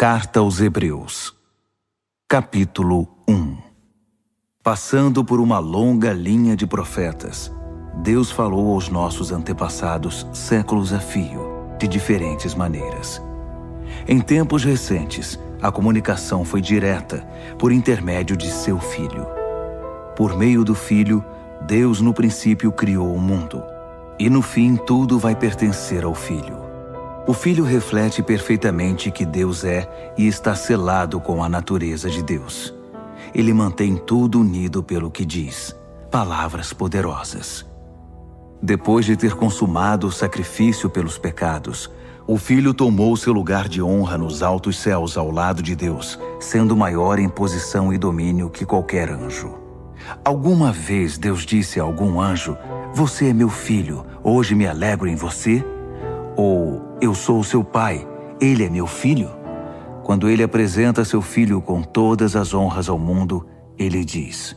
Carta aos Hebreus, capítulo 1. Passando por uma longa linha de profetas, Deus falou aos nossos antepassados séculos a fio, de diferentes maneiras. Em tempos recentes, a comunicação foi direta, por intermédio de seu Filho. Por meio do Filho, Deus no princípio criou o mundo, e no fim tudo vai pertencer ao Filho. O Filho reflete perfeitamente que Deus é e está selado com a natureza de Deus. Ele mantém tudo unido pelo que diz, palavras poderosas. Depois de ter consumado o sacrifício pelos pecados, o Filho tomou seu lugar de honra nos altos céus ao lado de Deus, sendo maior em posição e domínio que qualquer anjo. Alguma vez Deus disse a algum anjo: "Você é meu filho, hoje me alegro em você"? Ou "Eu sou seu pai, ele é meu filho"? Quando ele apresenta seu filho com todas as honras ao mundo, ele diz: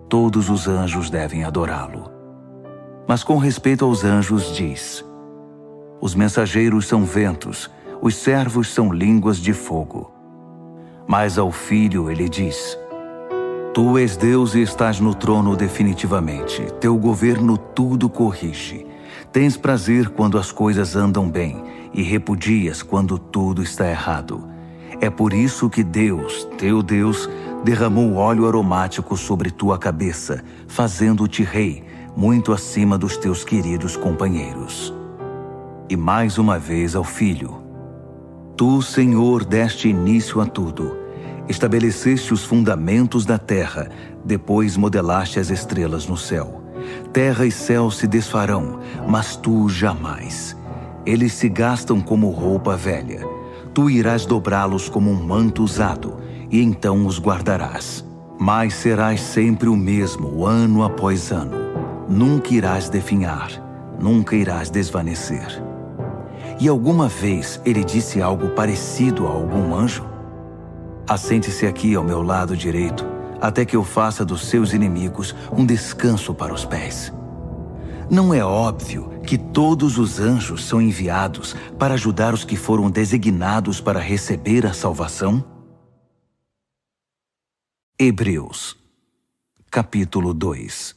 "Todos os anjos devem adorá-lo". Mas com respeito aos anjos diz: "Os mensageiros são ventos, os servos são línguas de fogo". Mas ao filho ele diz: "Tu és Deus e estás no trono definitivamente, teu governo tudo corrige. Tens prazer quando as coisas andam bem e repudias quando tudo está errado. É por isso que Deus, teu Deus, derramou óleo aromático sobre tua cabeça, fazendo-te rei, muito acima dos teus queridos companheiros". E mais uma vez ao Filho: "Tu, Senhor, deste início a tudo. Estabeleceste os fundamentos da terra, depois modelaste as estrelas no céu. Terra e céu se desfarão, mas tu jamais. Eles se gastam como roupa velha. Tu irás dobrá-los como um manto usado, e então os guardarás. Mas serás sempre o mesmo, ano após ano. Nunca irás definhar, nunca irás desvanecer". E alguma vez ele disse algo parecido a algum anjo? "Assente-se aqui ao meu lado direito, até que eu faça dos seus inimigos um descanso para os pés". Não é óbvio que todos os anjos são enviados para ajudar os que foram designados para receber a salvação? Hebreus, capítulo 2.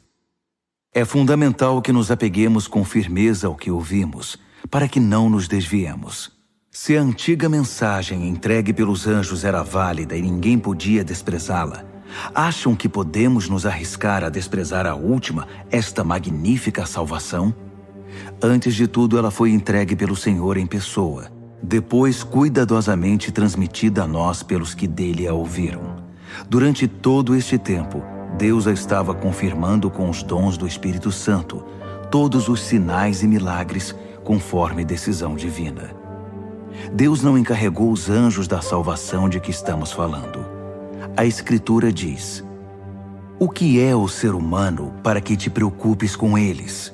É fundamental que nos apeguemos com firmeza ao que ouvimos, para que não nos desviemos. Se a antiga mensagem entregue pelos anjos era válida e ninguém podia desprezá-la, acham que podemos nos arriscar a desprezar a última, esta magnífica salvação? Antes de tudo, ela foi entregue pelo Senhor em pessoa, depois cuidadosamente transmitida a nós pelos que dele a ouviram. Durante todo este tempo, Deus a estava confirmando com os dons do Espírito Santo, todos os sinais e milagres, conforme decisão divina. Deus não encarregou os anjos da salvação de que estamos falando. A Escritura diz: "O que é o ser humano para que te preocupes com eles?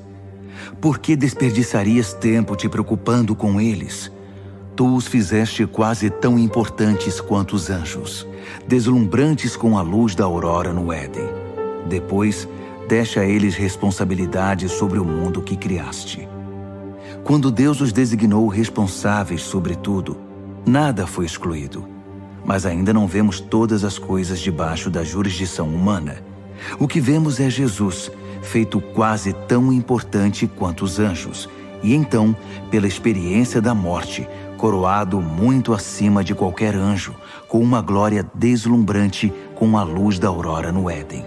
Por que desperdiçarias tempo te preocupando com eles? Tu os fizeste quase tão importantes quanto os anjos, deslumbrantes com a luz da aurora no Éden. Depois, deste a eles responsabilidade sobre o mundo que criaste". Quando Deus os designou responsáveis sobre tudo, nada foi excluído. Mas ainda não vemos todas as coisas debaixo da jurisdição humana. O que vemos é Jesus, feito quase tão importante quanto os anjos, e então, pela experiência da morte, coroado muito acima de qualquer anjo, com uma glória deslumbrante com a luz da aurora no Éden.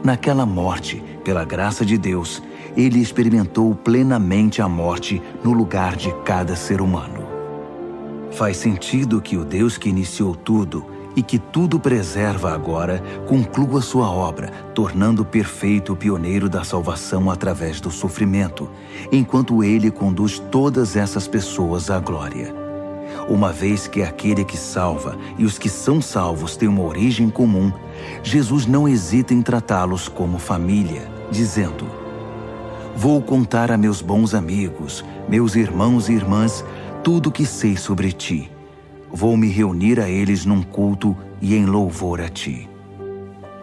Naquela morte, pela graça de Deus, ele experimentou plenamente a morte no lugar de cada ser humano. Faz sentido que o Deus que iniciou tudo e que tudo preserva agora conclua sua obra, tornando perfeito o pioneiro da salvação através do sofrimento, enquanto ele conduz todas essas pessoas à glória. Uma vez que é aquele que salva e os que são salvos têm uma origem comum, Jesus não hesita em tratá-los como família, dizendo: "Vou contar a meus bons amigos, meus irmãos e irmãs, tudo o que sei sobre ti. Vou me reunir a eles num culto e em louvor a ti".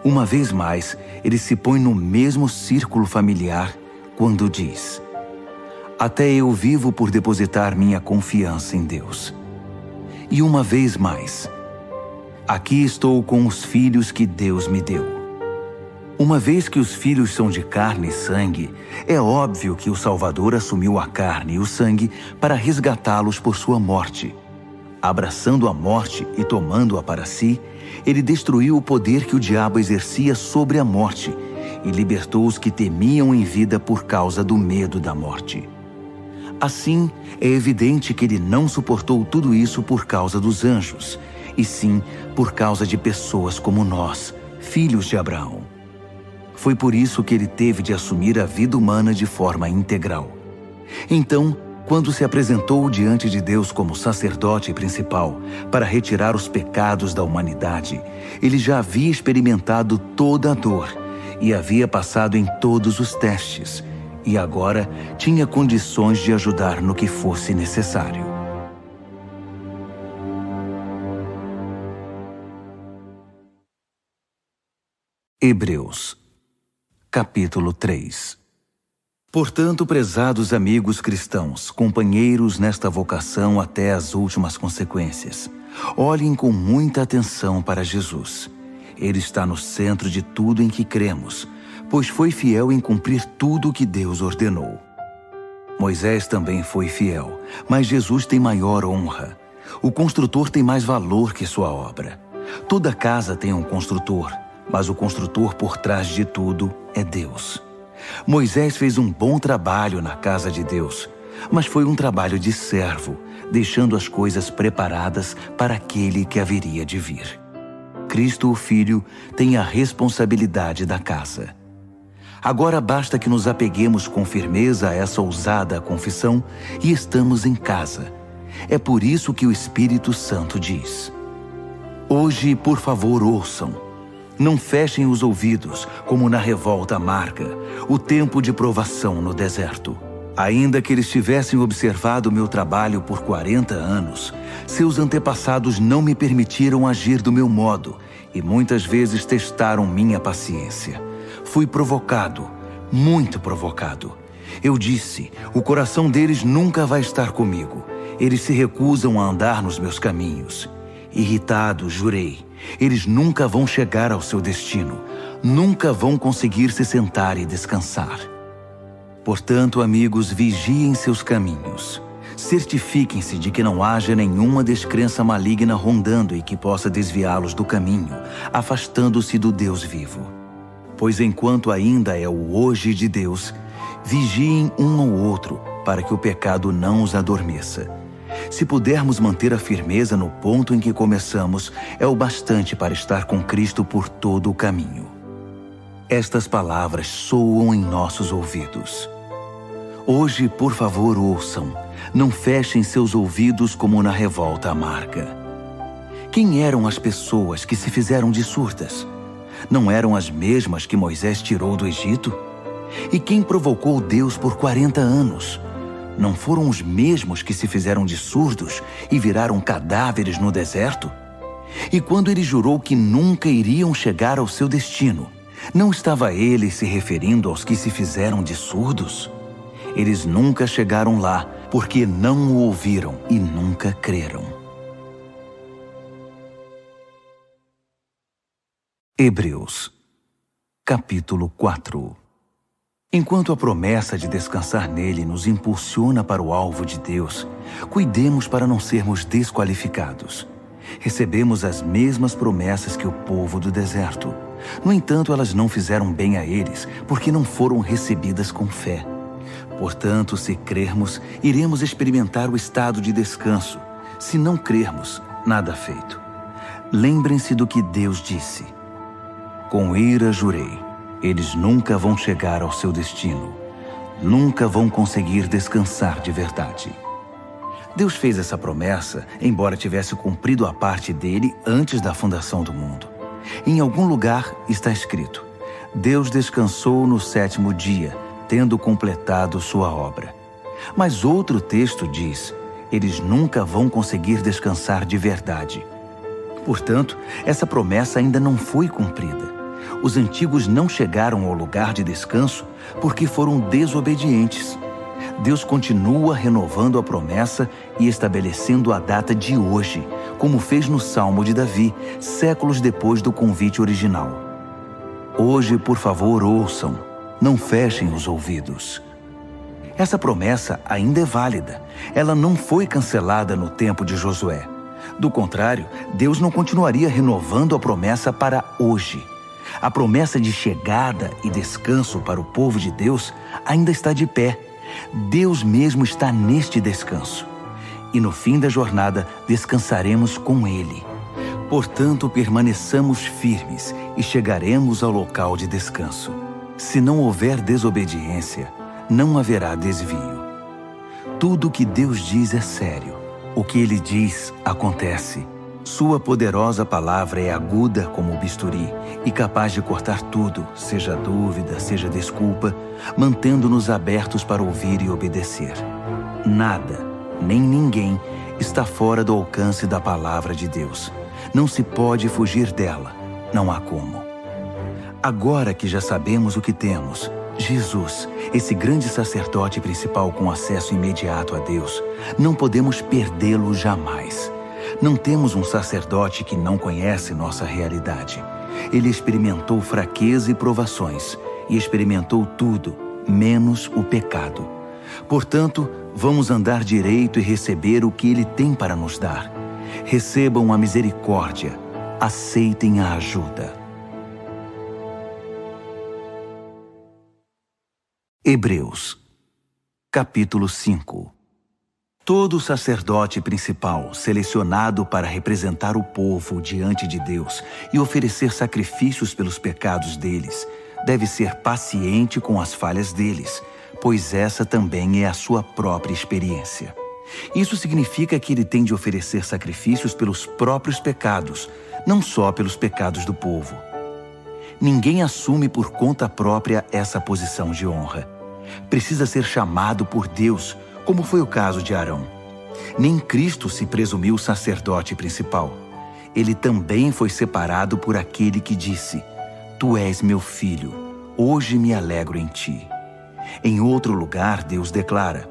Uma vez mais, ele se põe no mesmo círculo familiar quando diz: "Até eu vivo por depositar minha confiança em Deus". E uma vez mais, aqui estou com os filhos que Deus me deu. Uma vez que os filhos são de carne e sangue, é óbvio que o Salvador assumiu a carne e o sangue para resgatá-los por sua morte. Abraçando a morte e tomando-a para si, ele destruiu o poder que o diabo exercia sobre a morte e libertou os que temiam em vida por causa do medo da morte. Assim, é evidente que ele não suportou tudo isso por causa dos anjos, e sim por causa de pessoas como nós, filhos de Abraão. Foi por isso que ele teve de assumir a vida humana de forma integral. Então, quando se apresentou diante de Deus como sacerdote principal para retirar os pecados da humanidade, ele já havia experimentado toda a dor e havia passado em todos os testes, e agora tinha condições de ajudar no que fosse necessário. Hebreus, capítulo 3. Portanto, prezados amigos cristãos, companheiros nesta vocação até as últimas consequências, olhem com muita atenção para Jesus. Ele está no centro de tudo em que cremos, pois foi fiel em cumprir tudo o que Deus ordenou. Moisés também foi fiel, mas Jesus tem maior honra. O construtor tem mais valor que sua obra. Toda casa tem um construtor, mas o construtor por trás de tudo é Deus. Moisés fez um bom trabalho na casa de Deus, mas foi um trabalho de servo, deixando as coisas preparadas para aquele que haveria de vir. Cristo, o Filho, tem a responsabilidade da casa. Agora basta que nos apeguemos com firmeza a essa ousada confissão e estamos em casa. É por isso que o Espírito Santo diz: hoje, por favor, ouçam. Não fechem os ouvidos, como na revolta amarga, o tempo de provação no deserto. Ainda que eles tivessem observado meu trabalho por 40 anos, seus antepassados não me permitiram agir do meu modo e muitas vezes testaram minha paciência. Fui provocado, muito provocado. Eu disse, o coração deles nunca vai estar comigo. Eles se recusam a andar nos meus caminhos. Irritado, jurei, eles nunca vão chegar ao seu destino, nunca vão conseguir se sentar e descansar. Portanto, amigos, vigiem seus caminhos. Certifiquem-se de que não haja nenhuma descrença maligna rondando e que possa desviá-los do caminho, afastando-se do Deus vivo. Pois enquanto ainda é o hoje de Deus, vigiem um ao outro, para que o pecado não os adormeça. Se pudermos manter a firmeza no ponto em que começamos, é o bastante para estar com Cristo por todo o caminho. Estas palavras soam em nossos ouvidos. Hoje, por favor, ouçam. Não fechem seus ouvidos como na revolta amarga. Quem eram as pessoas que se fizeram de surdas? Não eram as mesmas que Moisés tirou do Egito? E quem provocou Deus por 40 anos? Não foram os mesmos que se fizeram de surdos e viraram cadáveres no deserto? E quando ele jurou que nunca iriam chegar ao seu destino, não estava ele se referindo aos que se fizeram de surdos? Eles nunca chegaram lá, porque não o ouviram e nunca creram. Hebreus, capítulo 4. Enquanto a promessa de descansar nele nos impulsiona para o alvo de Deus, cuidemos para não sermos desqualificados. Recebemos as mesmas promessas que o povo do deserto. No entanto, elas não fizeram bem a eles, porque não foram recebidas com fé. Portanto, se crermos, iremos experimentar o estado de descanso. Se não crermos, nada feito. Lembrem-se do que Deus disse. Com ira jurei. Eles nunca vão chegar ao seu destino. Nunca vão conseguir descansar de verdade. Deus fez essa promessa, embora tivesse cumprido a parte dele antes da fundação do mundo. Em algum lugar está escrito: Deus descansou no 7º dia, tendo completado sua obra. Mas outro texto diz: eles nunca vão conseguir descansar de verdade. Portanto, essa promessa ainda não foi cumprida. Os antigos não chegaram ao lugar de descanso porque foram desobedientes. Deus continua renovando a promessa e estabelecendo a data de hoje, como fez no Salmo de Davi, séculos depois do convite original. Hoje, por favor, ouçam, não fechem os ouvidos. Essa promessa ainda é válida. Ela não foi cancelada no tempo de Josué. Do contrário, Deus não continuaria renovando a promessa para hoje. A promessa de chegada e descanso para o povo de Deus ainda está de pé. Deus mesmo está neste descanso. E no fim da jornada, descansaremos com Ele. Portanto, permaneçamos firmes e chegaremos ao local de descanso. Se não houver desobediência, não haverá desvio. Tudo o que Deus diz é sério. O que Ele diz, acontece. Sua poderosa palavra é aguda como o bisturi e capaz de cortar tudo, seja dúvida, seja desculpa, mantendo-nos abertos para ouvir e obedecer. Nada, nem ninguém, está fora do alcance da palavra de Deus. Não se pode fugir dela, não há como. Agora que já sabemos o que temos, Jesus, esse grande sacerdote principal com acesso imediato a Deus, não podemos perdê-lo jamais. Não temos um sacerdote que não conhece nossa realidade. Ele experimentou fraqueza e provações, e experimentou tudo, menos o pecado. Portanto, vamos andar direito e receber o que Ele tem para nos dar. Recebam a misericórdia, aceitem a ajuda. Hebreus, capítulo 5. Todo sacerdote principal, selecionado para representar o povo diante de Deus e oferecer sacrifícios pelos pecados deles, deve ser paciente com as falhas deles, pois essa também é a sua própria experiência. Isso significa que ele tem de oferecer sacrifícios pelos próprios pecados, não só pelos pecados do povo. Ninguém assume por conta própria essa posição de honra. Precisa ser chamado por Deus, como foi o caso de Arão. Nem Cristo se presumiu sacerdote principal. Ele também foi separado por aquele que disse: Tu és meu filho, hoje me alegro em ti. Em outro lugar, Deus declara: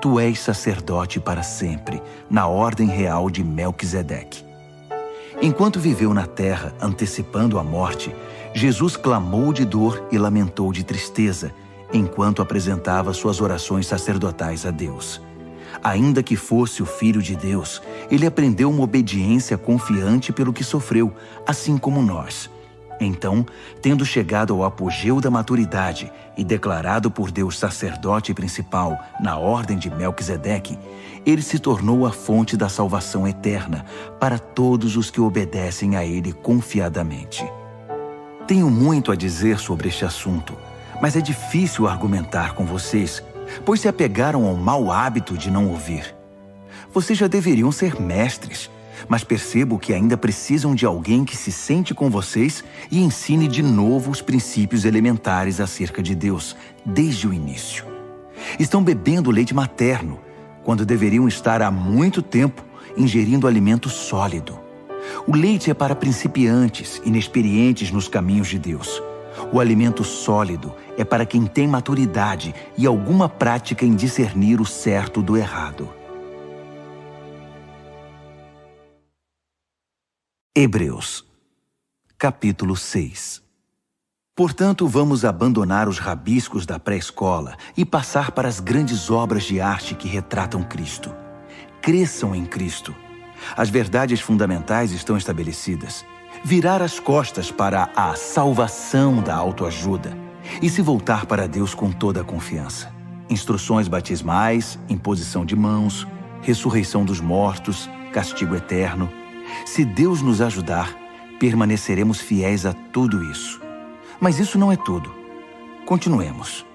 Tu és sacerdote para sempre, na ordem real de Melquisedeque. Enquanto viveu na terra, antecipando a morte, Jesus clamou de dor e lamentou de tristeza, enquanto apresentava suas orações sacerdotais a Deus. Ainda que fosse o Filho de Deus, ele aprendeu uma obediência confiante pelo que sofreu, assim como nós. Então, tendo chegado ao apogeu da maturidade e declarado por Deus sacerdote principal na ordem de Melquisedeque, ele se tornou a fonte da salvação eterna para todos os que obedecem a ele confiadamente. Tenho muito a dizer sobre este assunto, mas é difícil argumentar com vocês, pois se apegaram ao mau hábito de não ouvir. Vocês já deveriam ser mestres, mas percebo que ainda precisam de alguém que se sente com vocês e ensine de novo os princípios elementares acerca de Deus, desde o início. Estão bebendo leite materno, quando deveriam estar há muito tempo ingerindo alimento sólido. O leite é para principiantes, inexperientes nos caminhos de Deus. O alimento sólido é para quem tem maturidade e alguma prática em discernir o certo do errado. Hebreus, capítulo 6. Portanto, vamos abandonar os rabiscos da pré-escola e passar para as grandes obras de arte que retratam Cristo. Cresçam em Cristo. As verdades fundamentais estão estabelecidas. Virar as costas para a salvação da autoajuda e se voltar para Deus com toda a confiança. Instruções batismais, imposição de mãos, ressurreição dos mortos, castigo eterno. Se Deus nos ajudar, permaneceremos fiéis a tudo isso. Mas isso não é tudo. Continuemos.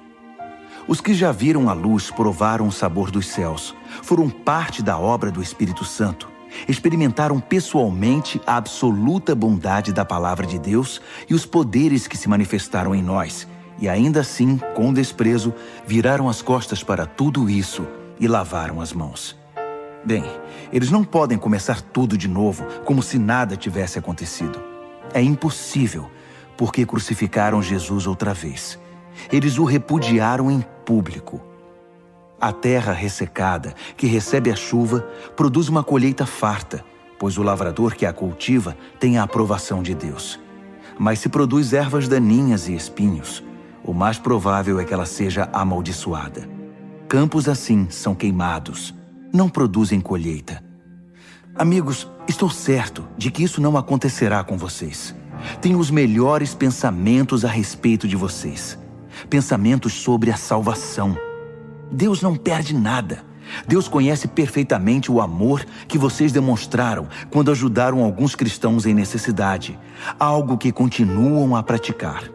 Os que já viram a luz provaram o sabor dos céus, foram parte da obra do Espírito Santo, experimentaram pessoalmente a absoluta bondade da palavra de Deus e os poderes que se manifestaram em nós, e ainda assim, com desprezo, viraram as costas para tudo isso e lavaram as mãos. Bem, eles não podem começar tudo de novo, como se nada tivesse acontecido. É impossível, porque crucificaram Jesus outra vez. Eles o repudiaram em público. A terra ressecada, que recebe a chuva, produz uma colheita farta, pois o lavrador que a cultiva tem a aprovação de Deus. Mas se produz ervas daninhas e espinhos, o mais provável é que ela seja amaldiçoada. Campos assim são queimados, não produzem colheita. Amigos, estou certo de que isso não acontecerá com vocês. Tenho os melhores pensamentos a respeito de vocês. Pensamentos sobre a salvação. Deus não perde nada. Deus conhece perfeitamente o amor que vocês demonstraram quando ajudaram alguns cristãos em necessidade, algo que continuam a praticar.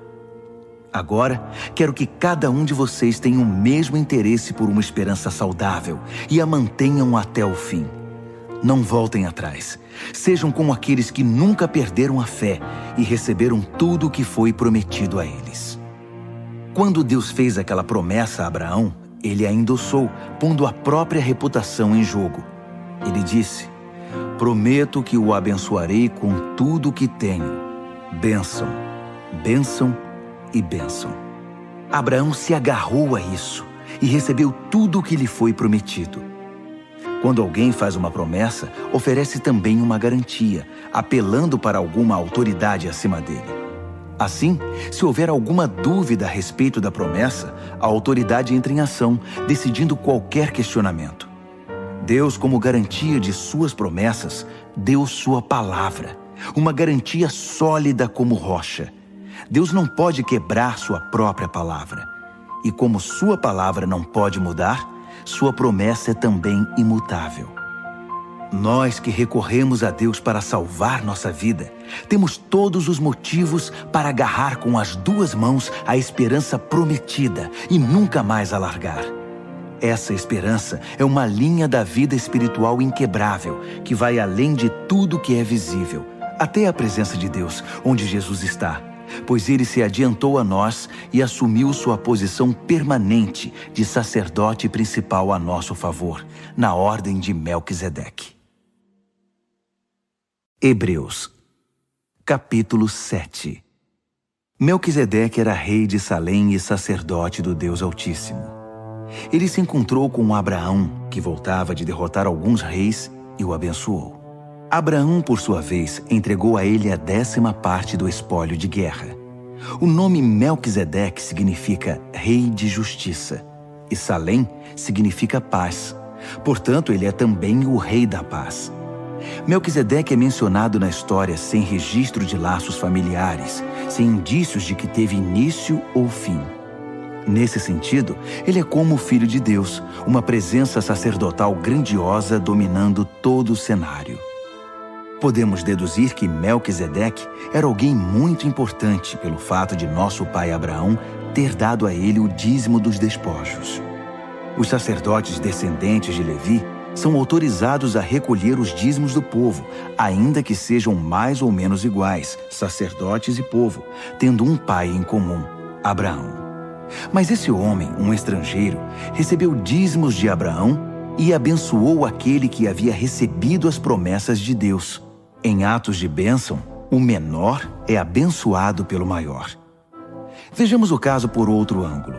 Agora, quero que cada um de vocês tenha o mesmo interesse por uma esperança saudável e a mantenham até o fim. Não voltem atrás. Sejam como aqueles que nunca perderam a fé e receberam tudo o que foi prometido a eles. Quando Deus fez aquela promessa a Abraão, ele a endossou, pondo a própria reputação em jogo. Ele disse: prometo que o abençoarei com tudo o que tenho. Bênção, bênção e bênção. Abraão se agarrou a isso e recebeu tudo o que lhe foi prometido. Quando alguém faz uma promessa, oferece também uma garantia, apelando para alguma autoridade acima dele. Assim, se houver alguma dúvida a respeito da promessa, a autoridade entra em ação, decidindo qualquer questionamento. Deus, como garantia de suas promessas, deu sua palavra, uma garantia sólida como rocha. Deus não pode quebrar sua própria palavra. E como sua palavra não pode mudar, sua promessa é também imutável. Nós que recorremos a Deus para salvar nossa vida, temos todos os motivos para agarrar com as duas mãos a esperança prometida e nunca mais a largar. Essa esperança é uma linha da vida espiritual inquebrável que vai além de tudo que é visível, até a presença de Deus, onde Jesus está, pois ele se adiantou a nós e assumiu sua posição permanente de sacerdote principal a nosso favor, na ordem de Melquisedeque. Hebreus, capítulo 7. Melquisedeque era rei de Salém e sacerdote do Deus Altíssimo. Ele se encontrou com Abraão, que voltava de derrotar alguns reis, e o abençoou. Abraão, por sua vez, entregou a ele a 10ª parte do espólio de guerra. O nome Melquisedeque significa rei de justiça, e Salém significa paz. Portanto, ele é também o rei da paz. Melquisedeque é mencionado na história sem registro de laços familiares, sem indícios de que teve início ou fim. Nesse sentido, ele é como o Filho de Deus, uma presença sacerdotal grandiosa dominando todo o cenário. Podemos deduzir que Melquisedeque era alguém muito importante pelo fato de nosso pai Abraão ter dado a ele o dízimo dos despojos. Os sacerdotes descendentes de Levi são autorizados a recolher os dízimos do povo, ainda que sejam mais ou menos iguais, sacerdotes e povo, tendo um pai em comum, Abraão. Mas esse homem, um estrangeiro, recebeu dízimos de Abraão e abençoou aquele que havia recebido as promessas de Deus. Em atos de bênção, o menor é abençoado pelo maior. Vejamos o caso por outro ângulo.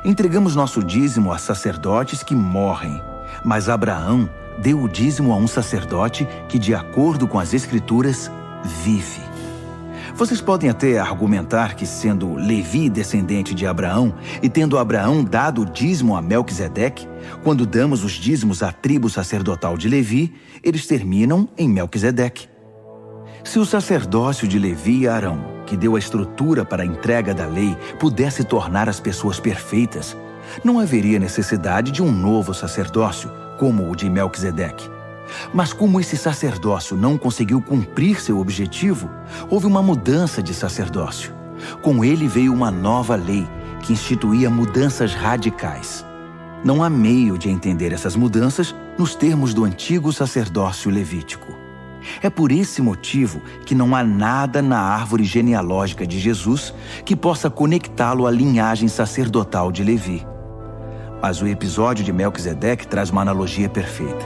Entregamos nosso dízimo a sacerdotes que morrem, mas Abraão deu o dízimo a um sacerdote que, de acordo com as Escrituras, vive. Vocês podem até argumentar que, sendo Levi descendente de Abraão e tendo Abraão dado o dízimo a Melquisedeque, quando damos os dízimos à tribo sacerdotal de Levi, eles terminam em Melquisedeque. Se o sacerdócio de Levi e Arão, que deu a estrutura para a entrega da lei, pudesse tornar as pessoas perfeitas, não haveria necessidade de um novo sacerdócio, como o de Melquisedeque. Mas como esse sacerdócio não conseguiu cumprir seu objetivo, houve uma mudança de sacerdócio. Com ele veio uma nova lei, que instituía mudanças radicais. Não há meio de entender essas mudanças nos termos do antigo sacerdócio levítico. É por esse motivo que não há nada na árvore genealógica de Jesus que possa conectá-lo à linhagem sacerdotal de Levi. Mas o episódio de Melquisedeque traz uma analogia perfeita.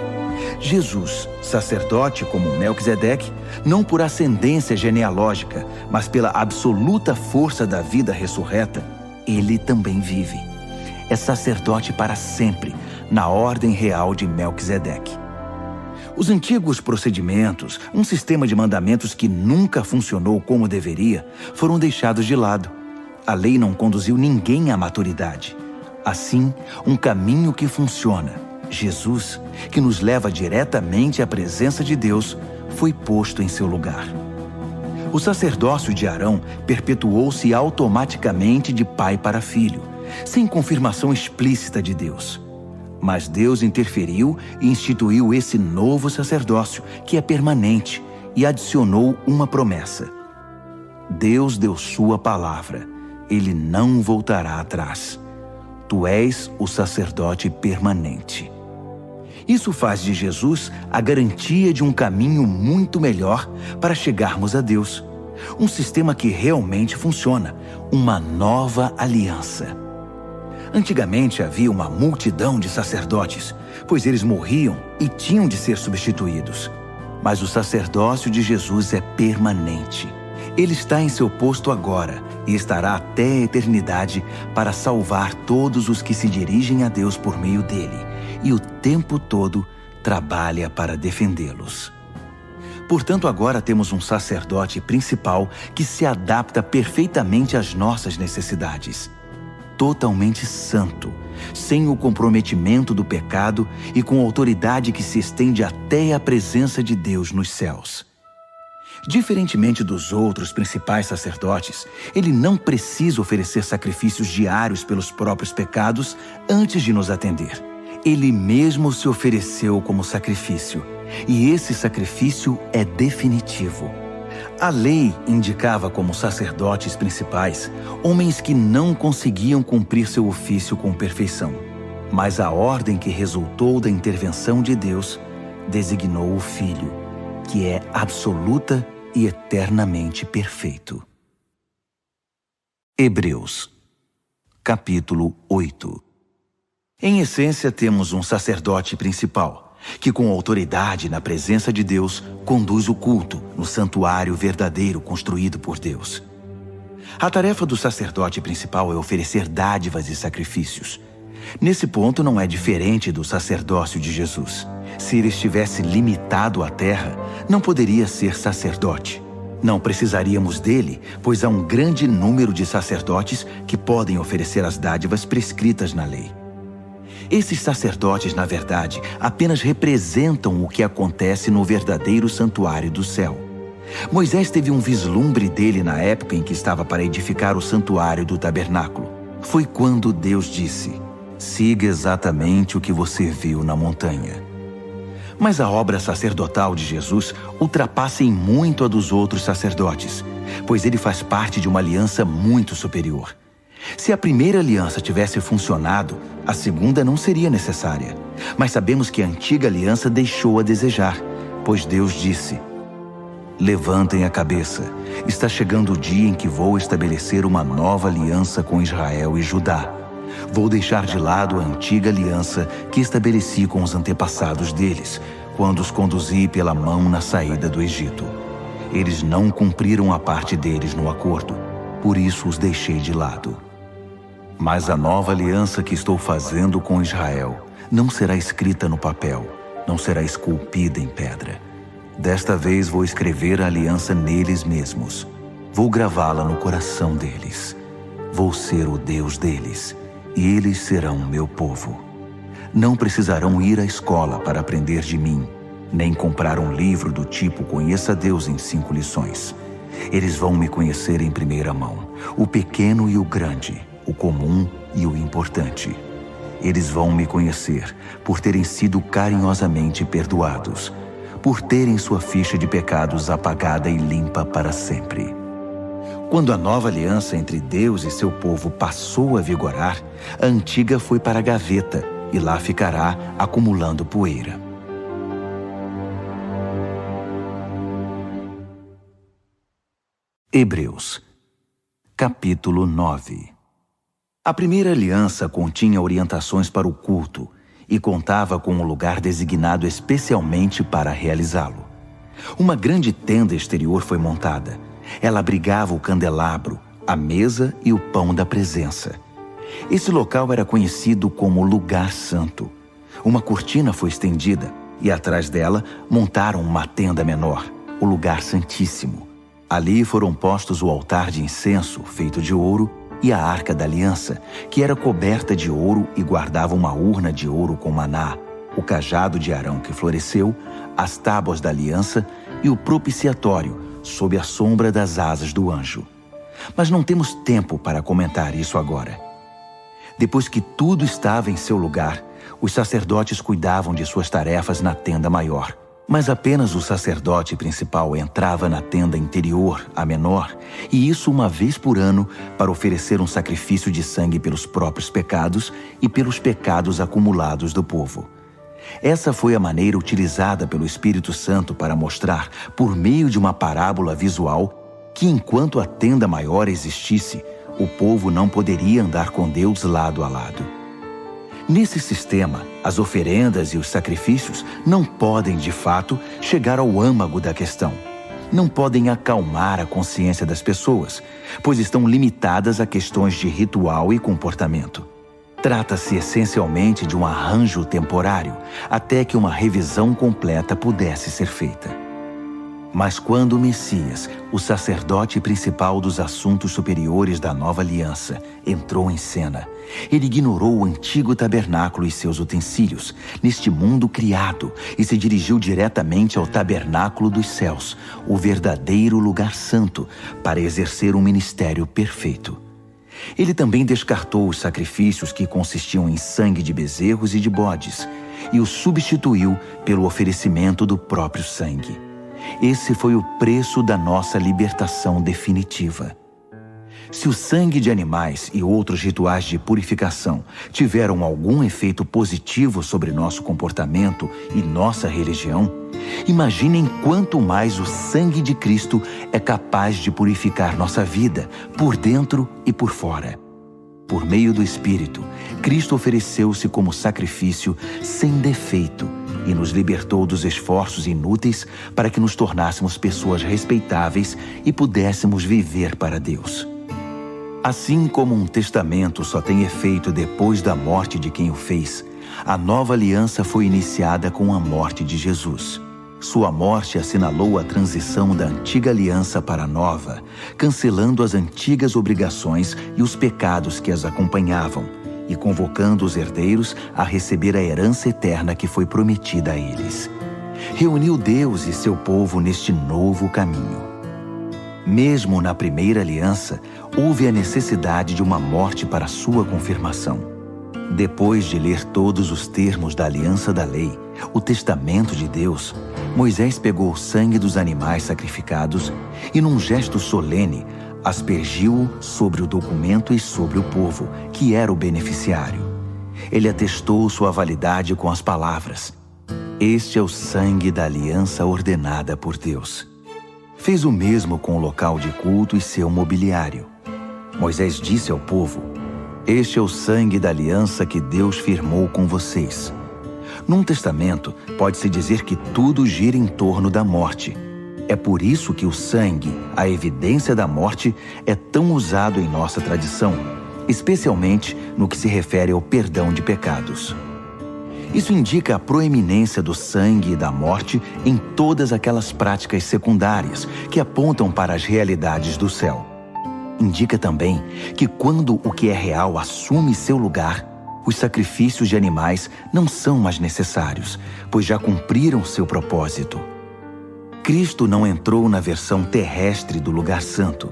Jesus, sacerdote como Melquisedeque, não por ascendência genealógica, mas pela absoluta força da vida ressurreta, ele também vive. É sacerdote para sempre, na ordem real de Melquisedeque. Os antigos procedimentos, um sistema de mandamentos que nunca funcionou como deveria, foram deixados de lado. A lei não conduziu ninguém à maturidade. Assim, um caminho que funciona, Jesus, que nos leva diretamente à presença de Deus, foi posto em seu lugar. O sacerdócio de Arão perpetuou-se automaticamente de pai para filho, sem confirmação explícita de Deus. Mas Deus interferiu e instituiu esse novo sacerdócio, que é permanente, e adicionou uma promessa. Deus deu sua palavra, ele não voltará atrás. Tu és o sacerdote permanente. Isso faz de Jesus a garantia de um caminho muito melhor para chegarmos a Deus. Um sistema que realmente funciona, uma nova aliança. Antigamente havia uma multidão de sacerdotes, pois eles morriam e tinham de ser substituídos. Mas o sacerdócio de Jesus é permanente. Ele está em seu posto agora e estará até a eternidade para salvar todos os que se dirigem a Deus por meio dele, e o tempo todo trabalha para defendê-los. Portanto, agora temos um sacerdote principal que se adapta perfeitamente às nossas necessidades. Totalmente santo, sem o comprometimento do pecado e com autoridade que se estende até a presença de Deus nos céus. Diferentemente dos outros principais sacerdotes, ele não precisa oferecer sacrifícios diários pelos próprios pecados antes de nos atender. Ele mesmo se ofereceu como sacrifício, e esse sacrifício é definitivo. A lei indicava como sacerdotes principais homens que não conseguiam cumprir seu ofício com perfeição. Mas a ordem que resultou da intervenção de Deus designou o Filho, que é absoluta e eternamente perfeito. Hebreus, capítulo 8. Em essência, temos um sacerdote principal, que com autoridade na presença de Deus, conduz o culto no santuário verdadeiro construído por Deus. A tarefa do sacerdote principal é oferecer dádivas e sacrifícios. Nesse ponto não é diferente do sacerdócio de Jesus. Se ele estivesse limitado à terra, não poderia ser sacerdote. Não precisaríamos dele, pois há um grande número de sacerdotes que podem oferecer as dádivas prescritas na lei. Esses sacerdotes, na verdade, apenas representam o que acontece no verdadeiro santuário do céu. Moisés teve um vislumbre dele na época em que estava para edificar o santuário do tabernáculo. Foi quando Deus disse: siga exatamente o que você viu na montanha. Mas a obra sacerdotal de Jesus ultrapassa em muito a dos outros sacerdotes, pois ele faz parte de uma aliança muito superior. Se a primeira aliança tivesse funcionado, a segunda não seria necessária. Mas sabemos que a antiga aliança deixou a desejar, pois Deus disse: levantem a cabeça, está chegando o dia em que vou estabelecer uma nova aliança com Israel e Judá. Vou deixar de lado a antiga aliança que estabeleci com os antepassados deles, quando os conduzi pela mão na saída do Egito. Eles não cumpriram a parte deles no acordo, por isso os deixei de lado. Mas a nova aliança que estou fazendo com Israel não será escrita no papel, não será esculpida em pedra. Desta vez vou escrever a aliança neles mesmos. Vou gravá-la no coração deles. Vou ser o Deus deles, e eles serão meu povo. Não precisarão ir à escola para aprender de mim, nem comprar um livro do tipo Conheça Deus em 5 lições. Eles vão me conhecer em primeira mão, o pequeno e o grande, o comum e o importante. Eles vão me conhecer por terem sido carinhosamente perdoados, por terem sua ficha de pecados apagada e limpa para sempre. Quando a nova aliança entre Deus e seu povo passou a vigorar, a antiga foi para a gaveta e lá ficará acumulando poeira. Hebreus, capítulo 9. A primeira aliança continha orientações para o culto e contava com um lugar designado especialmente para realizá-lo. Uma grande tenda exterior foi montada. Ela abrigava o candelabro, a mesa e o pão da presença. Esse local era conhecido como Lugar Santo. Uma cortina foi estendida e atrás dela montaram uma tenda menor, o lugar santíssimo. Ali foram postos o altar de incenso, feito de ouro, e a arca da aliança, que era coberta de ouro e guardava uma urna de ouro com maná, o cajado de Arão que floresceu, as tábuas da aliança e o propiciatório, sob a sombra das asas do anjo. Mas não temos tempo para comentar isso agora. Depois que tudo estava em seu lugar, os sacerdotes cuidavam de suas tarefas na tenda maior. Mas apenas o sacerdote principal entrava na tenda interior, a menor, e isso uma vez por ano, para oferecer um sacrifício de sangue pelos próprios pecados e pelos pecados acumulados do povo. Essa foi a maneira utilizada pelo Espírito Santo para mostrar, por meio de uma parábola visual, que enquanto a tenda maior existisse, o povo não poderia andar com Deus lado a lado. Nesse sistema, as oferendas e os sacrifícios não podem, de fato, chegar ao âmago da questão. Não podem acalmar a consciência das pessoas, pois estão limitadas a questões de ritual e comportamento. Trata-se essencialmente de um arranjo temporário, até que uma revisão completa pudesse ser feita. Mas quando o Messias, o sacerdote principal dos assuntos superiores da nova aliança, entrou em cena, ele ignorou o antigo tabernáculo e seus utensílios, neste mundo criado, e se dirigiu diretamente ao tabernáculo dos céus, o verdadeiro lugar santo, para exercer um ministério perfeito. Ele também descartou os sacrifícios que consistiam em sangue de bezerros e de bodes, e os substituiu pelo oferecimento do próprio sangue. Esse foi o preço da nossa libertação definitiva. Se o sangue de animais e outros rituais de purificação tiveram algum efeito positivo sobre nosso comportamento e nossa religião, imaginem quanto mais o sangue de Cristo é capaz de purificar nossa vida, por dentro e por fora. Por meio do Espírito, Cristo ofereceu-se como sacrifício sem defeito e nos libertou dos esforços inúteis para que nos tornássemos pessoas respeitáveis e pudéssemos viver para Deus. Assim como um testamento só tem efeito depois da morte de quem o fez, a nova aliança foi iniciada com a morte de Jesus. Sua morte assinalou a transição da antiga aliança para a nova, cancelando as antigas obrigações e os pecados que as acompanhavam, e convocando os herdeiros a receber a herança eterna que foi prometida a eles. Reuniu Deus e seu povo neste novo caminho. Mesmo na primeira aliança, houve a necessidade de uma morte para sua confirmação. Depois de ler todos os termos da aliança da lei, o testamento de Deus, Moisés pegou o sangue dos animais sacrificados e, num gesto solene, aspergiu-o sobre o documento e sobre o povo, que era o beneficiário. Ele atestou sua validade com as palavras: "Este é o sangue da aliança ordenada por Deus." Fez o mesmo com o local de culto e seu mobiliário. Moisés disse ao povo: "Este é o sangue da aliança que Deus firmou com vocês." Num testamento, pode-se dizer que tudo gira em torno da morte. É por isso que o sangue, a evidência da morte, é tão usado em nossa tradição, especialmente no que se refere ao perdão de pecados. Isso indica a proeminência do sangue e da morte em todas aquelas práticas secundárias que apontam para as realidades do céu. Indica também que quando o que é real assume seu lugar, os sacrifícios de animais não são mais necessários, pois já cumpriram seu propósito. Cristo não entrou na versão terrestre do lugar santo.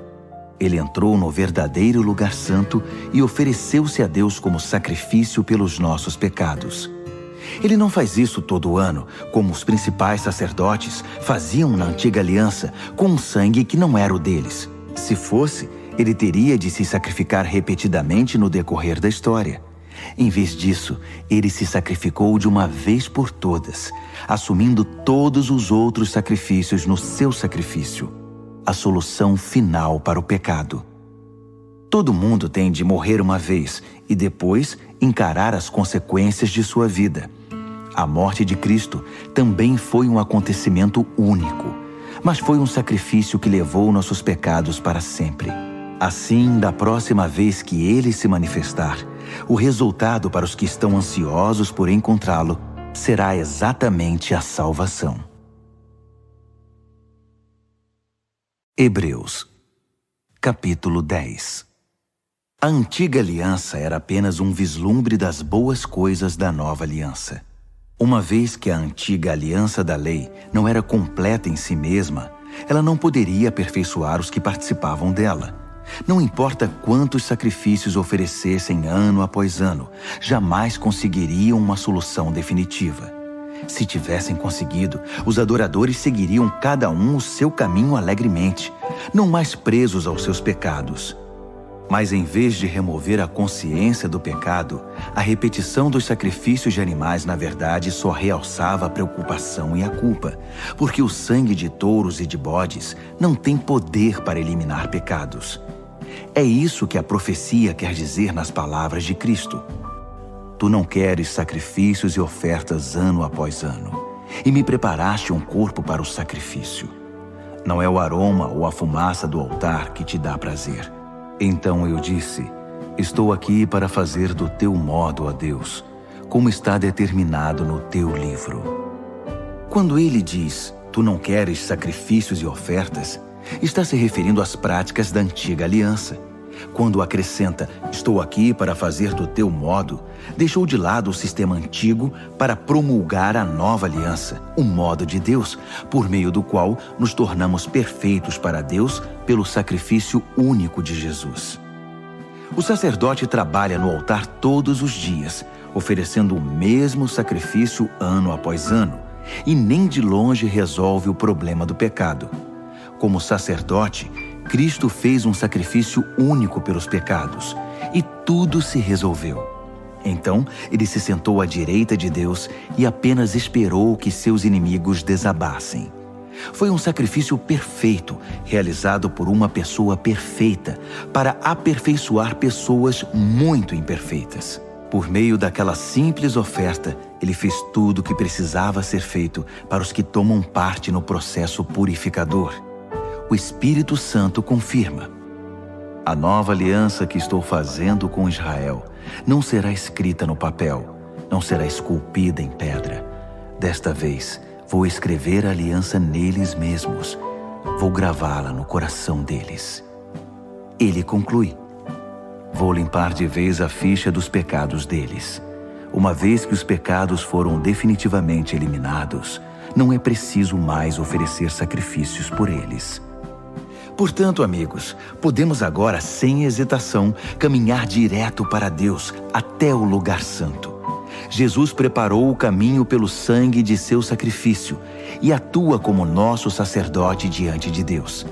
Ele entrou no verdadeiro lugar santo e ofereceu-se a Deus como sacrifício pelos nossos pecados. Ele não faz isso todo ano, como os principais sacerdotes faziam na antiga aliança, com um sangue que não era o deles. Se fosse, ele teria de se sacrificar repetidamente no decorrer da história. Em vez disso, ele se sacrificou de uma vez por todas, assumindo todos os outros sacrifícios no seu sacrifício, a solução final para o pecado. Todo mundo tem de morrer uma vez e depois encarar as consequências de sua vida. A morte de Cristo também foi um acontecimento único, mas foi um sacrifício que levou nossos pecados para sempre. Assim, da próxima vez que ele se manifestar, o resultado para os que estão ansiosos por encontrá-lo será exatamente a salvação. Hebreus, capítulo 10. A antiga aliança era apenas um vislumbre das boas coisas da nova aliança. Uma vez que a antiga aliança da lei não era completa em si mesma, ela não poderia aperfeiçoar os que participavam dela. Não importa quantos sacrifícios oferecessem ano após ano, jamais conseguiriam uma solução definitiva. Se tivessem conseguido, os adoradores seguiriam cada um o seu caminho alegremente, não mais presos aos seus pecados. Mas em vez de remover a consciência do pecado, a repetição dos sacrifícios de animais, na verdade, só realçava a preocupação e a culpa, porque o sangue de touros e de bodes não tem poder para eliminar pecados. É isso que a profecia quer dizer nas palavras de Cristo. Tu não queres sacrifícios e ofertas ano após ano, e me preparaste um corpo para o sacrifício. Não é o aroma ou a fumaça do altar que te dá prazer. Então eu disse, estou aqui para fazer do teu modo, ó Deus, como está determinado no teu livro. Quando ele diz, tu não queres sacrifícios e ofertas, está se referindo às práticas da antiga aliança. Quando acrescenta, estou aqui para fazer do teu modo, deixou de lado o sistema antigo para promulgar a nova aliança, o modo de Deus, por meio do qual nos tornamos perfeitos para Deus pelo sacrifício único de Jesus. O sacerdote trabalha no altar todos os dias, oferecendo o mesmo sacrifício ano após ano, e nem de longe resolve o problema do pecado. Como sacerdote, Cristo fez um sacrifício único pelos pecados, e tudo se resolveu. Então, ele se sentou à direita de Deus e apenas esperou que seus inimigos desabassem. Foi um sacrifício perfeito, realizado por uma pessoa perfeita, para aperfeiçoar pessoas muito imperfeitas. Por meio daquela simples oferta, ele fez tudo o que precisava ser feito para os que tomam parte no processo purificador. O Espírito Santo confirma. A nova aliança que estou fazendo com Israel não será escrita no papel, não será esculpida em pedra. Desta vez, vou escrever a aliança neles mesmos. Vou gravá-la no coração deles. Ele conclui. Vou limpar de vez a ficha dos pecados deles. Uma vez que os pecados foram definitivamente eliminados, não é preciso mais oferecer sacrifícios por eles. Portanto, amigos, podemos agora, sem hesitação, caminhar direto para Deus, até o lugar santo. Jesus preparou o caminho pelo sangue de seu sacrifício e atua como nosso sacerdote diante de Deus.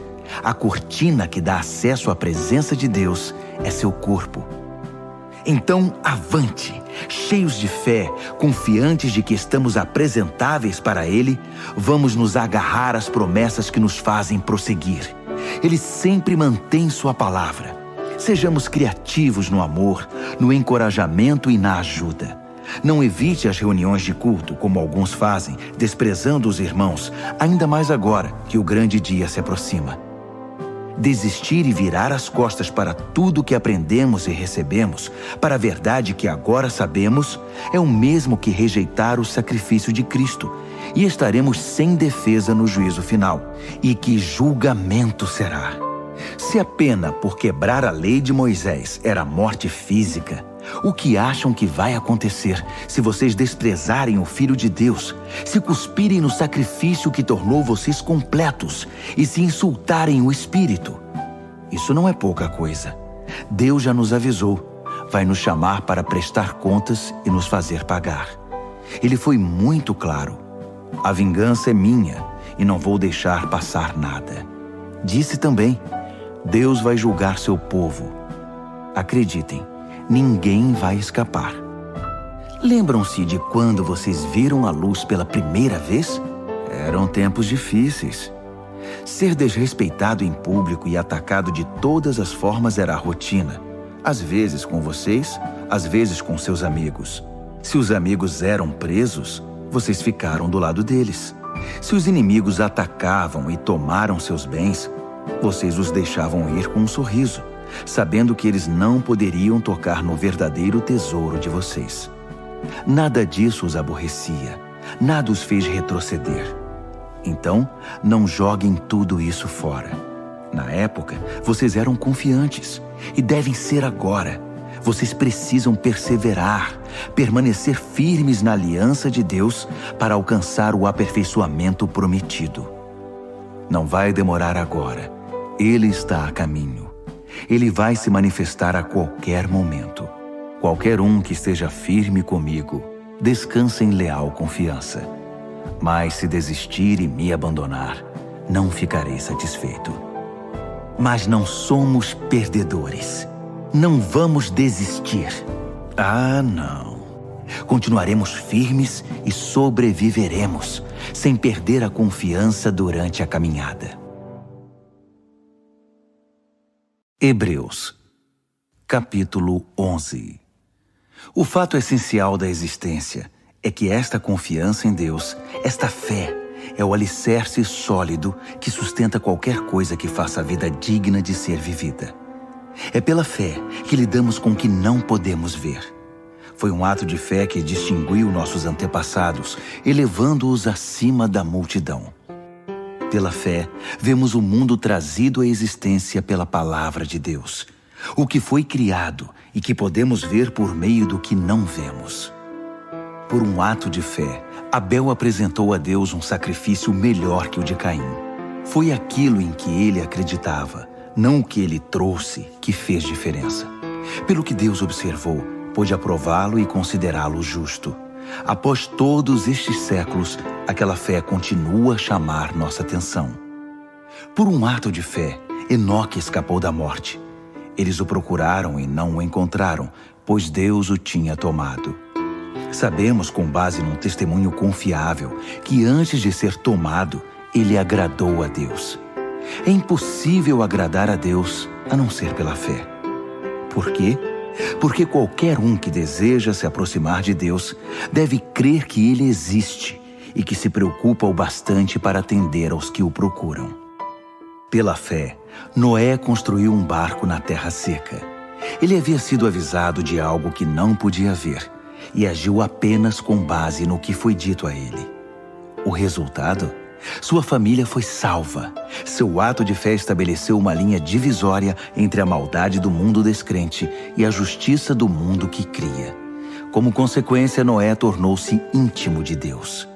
A cortina que dá acesso à presença de Deus é seu corpo. Então, avante, cheios de fé, confiantes de que estamos apresentáveis para Ele, vamos nos agarrar às promessas que nos fazem prosseguir. Ele sempre mantém sua palavra. Sejamos criativos no amor, no encorajamento e na ajuda. Não evite as reuniões de culto, como alguns fazem, desprezando os irmãos, ainda mais agora que o grande dia se aproxima. Desistir e virar as costas para tudo que aprendemos e recebemos, para a verdade que agora sabemos, é o mesmo que rejeitar o sacrifício de Cristo, e estaremos sem defesa no juízo final. E que julgamento será! Se a pena por quebrar a lei de Moisés era morte física, o que acham que vai acontecer se vocês desprezarem o Filho de Deus, se cuspirem no sacrifício que tornou vocês completos e se insultarem o Espírito? Isso não é pouca coisa. Deus já nos avisou. Vai nos chamar para prestar contas e nos fazer pagar. Ele foi muito claro. A vingança é minha e não vou deixar passar nada. Disse também, Deus vai julgar seu povo. Acreditem, ninguém vai escapar. Lembram-se de quando vocês viram a luz pela primeira vez? Eram tempos difíceis. Ser desrespeitado em público e atacado de todas as formas era a rotina. Às vezes com vocês, às vezes com seus amigos. Se os amigos eram presos, vocês ficaram do lado deles. Se os inimigos atacavam e tomaram seus bens, vocês os deixavam ir com um sorriso, sabendo que eles não poderiam tocar no verdadeiro tesouro de vocês. Nada disso os aborrecia, nada os fez retroceder. Então, não joguem tudo isso fora. Na época, vocês eram confiantes e devem ser agora. Vocês precisam perseverar, permanecer firmes na aliança de Deus para alcançar o aperfeiçoamento prometido. Não vai demorar agora. Ele está a caminho. Ele vai se manifestar a qualquer momento. Qualquer um que esteja firme comigo, descansa em leal confiança. Mas se desistir e me abandonar, não ficarei satisfeito. Mas não somos perdedores. Não vamos desistir. Ah, não. Continuaremos firmes e sobreviveremos, sem perder a confiança durante a caminhada. Hebreus, capítulo 11. O fato essencial da existência é que esta confiança em Deus, esta fé, é o alicerce sólido que sustenta qualquer coisa que faça a vida digna de ser vivida. É pela fé que lidamos com o que não podemos ver. Foi um ato de fé que distinguiu nossos antepassados, elevando-os acima da multidão. Pela fé, vemos o mundo trazido à existência pela palavra de Deus, o que foi criado e que podemos ver por meio do que não vemos. Por um ato de fé, Abel apresentou a Deus um sacrifício melhor que o de Caim. Foi aquilo em que ele acreditava, não o que ele trouxe, que fez diferença. Pelo que Deus observou, pôde aprová-lo e considerá-lo justo. Após todos estes séculos, aquela fé continua a chamar nossa atenção. Por um ato de fé, Enoque escapou da morte. Eles o procuraram e não o encontraram, pois Deus o tinha tomado. Sabemos, com base num testemunho confiável, que antes de ser tomado, ele agradou a Deus. É impossível agradar a Deus a não ser pela fé. Por quê? Porque qualquer um que deseja se aproximar de Deus deve crer que Ele existe e que se preocupa o bastante para atender aos que o procuram. Pela fé, Noé construiu um barco na terra seca. Ele havia sido avisado de algo que não podia ver e agiu apenas com base no que foi dito a ele. O resultado? Sua família foi salva. Seu ato de fé estabeleceu uma linha divisória entre a maldade do mundo descrente e a justiça do mundo que cria. Como consequência, Noé tornou-se íntimo de Deus.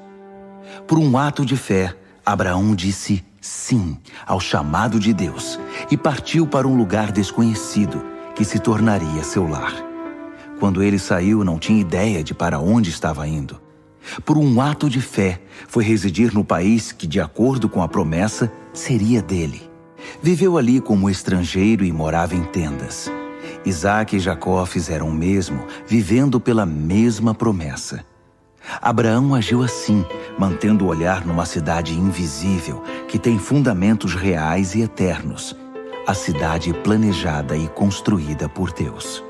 Por um ato de fé, Abraão disse sim ao chamado de Deus e partiu para um lugar desconhecido que se tornaria seu lar. Quando ele saiu, não tinha ideia de para onde estava indo. Por um ato de fé, foi residir no país que, de acordo com a promessa, seria dele. Viveu ali como estrangeiro e morava em tendas. Isaac e Jacó fizeram o mesmo, vivendo pela mesma promessa. Abraão agiu assim, mantendo o olhar numa cidade invisível, que tem fundamentos reais e eternos, a cidade planejada e construída por Deus.